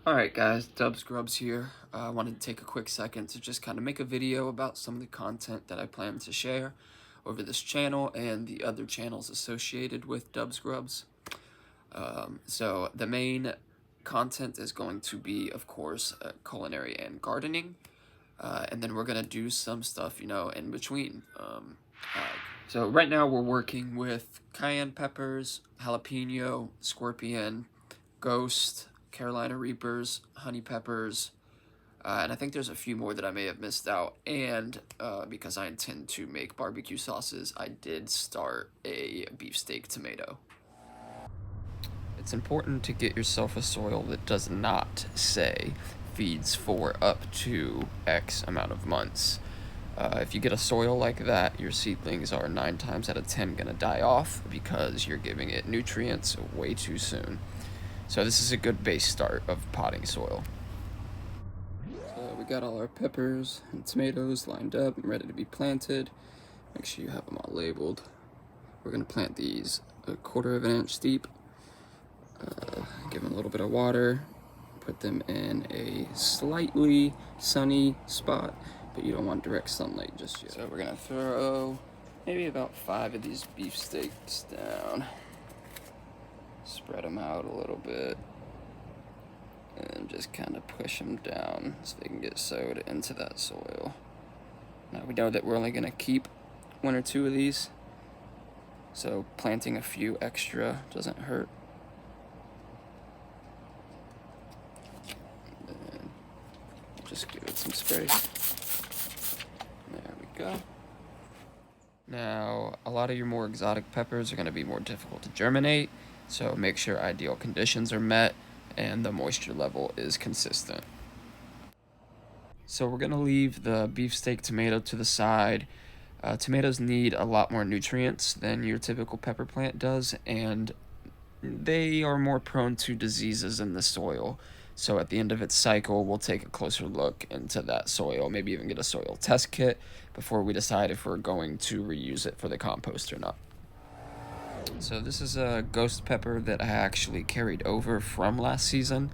Alright guys, Dubs Grubs here. I wanted to take a quick second to just kind of make a video about some of the content that I plan to share over this channel and the other channels associated with Dubs Grubs. So the main content is going to be, of course, culinary and gardening. And then we're going to do some stuff, in between. So right now we're working with cayenne peppers, jalapeno, scorpion, ghost, Carolina Reapers, honey peppers, and I think there's a few more that I may have missed out. And because I intend to make barbecue sauces, I did start a beefsteak tomato. It's important to get yourself a soil that does not say feeds for up to X amount of months. If you get a soil like that, your seedlings are 9 times out of 10 going to die off because you're giving it nutrients way too soon. So this is a good base start of potting soil. So we got all our peppers and tomatoes lined up and ready to be planted. Make sure you have them all labeled. We're going to plant these 1/4 of an inch deep. Give them a little bit of water. Put them in a slightly sunny spot, but you don't want direct sunlight just yet. So we're going to throw maybe about 5 of these beefsteaks down. Spread them out a little bit. And just kind of push them down so they can get sowed into that soil. Now we know that we're only going to keep 1 or 2 of these, so planting a few extra doesn't hurt. And just give it some space. There we go. Now, a lot of your more exotic peppers are going to be more difficult to germinate, so make sure ideal conditions are met and the moisture level is consistent. So we're going to leave the beefsteak tomato to the side. Tomatoes need a lot more nutrients than your typical pepper plant does, and they are more prone to diseases in the soil. So at the end of its cycle, we'll take a closer look into that soil, maybe even get a soil test kit before we decide if we're going to reuse it for the compost or not. So this is a ghost pepper that I actually carried over from last season.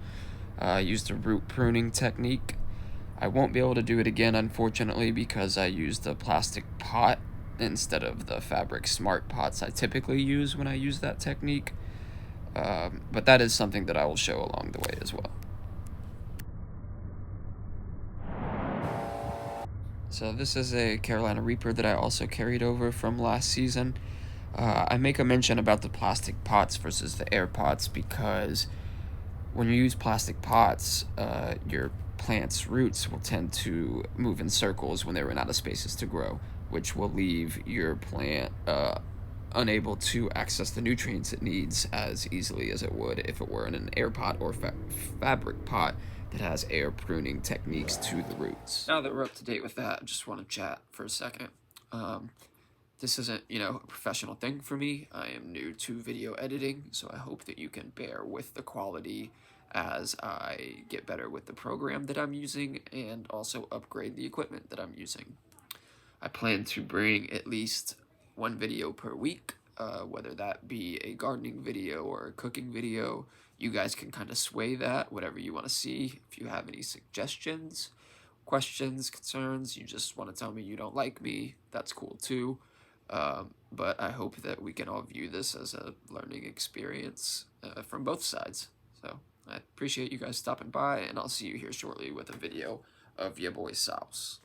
I used a root pruning technique. I won't be able to do it again, unfortunately, because I used a plastic pot instead of the fabric smart pots I typically use when I use that technique. But that is something that I will show along the way as well. So this is a Carolina Reaper that I also carried over from last season. I make a mention about the plastic pots versus the air pots because when you use plastic pots, your plant's roots will tend to move in circles when they run out of spaces to grow, which will leave your plant unable to access the nutrients it needs as easily as it would if it were in an air pot or fabric pot that has air pruning techniques to the roots. Now that we're up to date with that, I just want to chat for a second. This isn't, a professional thing for me. I am new to video editing, so I hope that you can bear with the quality as I get better with the program that I'm using and also upgrade the equipment that I'm using. I plan to bring at least 1 video per week, whether that be a gardening video or a cooking video. You guys can kind of sway that, whatever you want to see. If you have any suggestions, questions, concerns, you just want to tell me you don't like me, that's cool too. But I hope that we can all view this as a learning experience from both sides. So I appreciate you guys stopping by, and I'll see you here shortly with a video of your boy Sauce.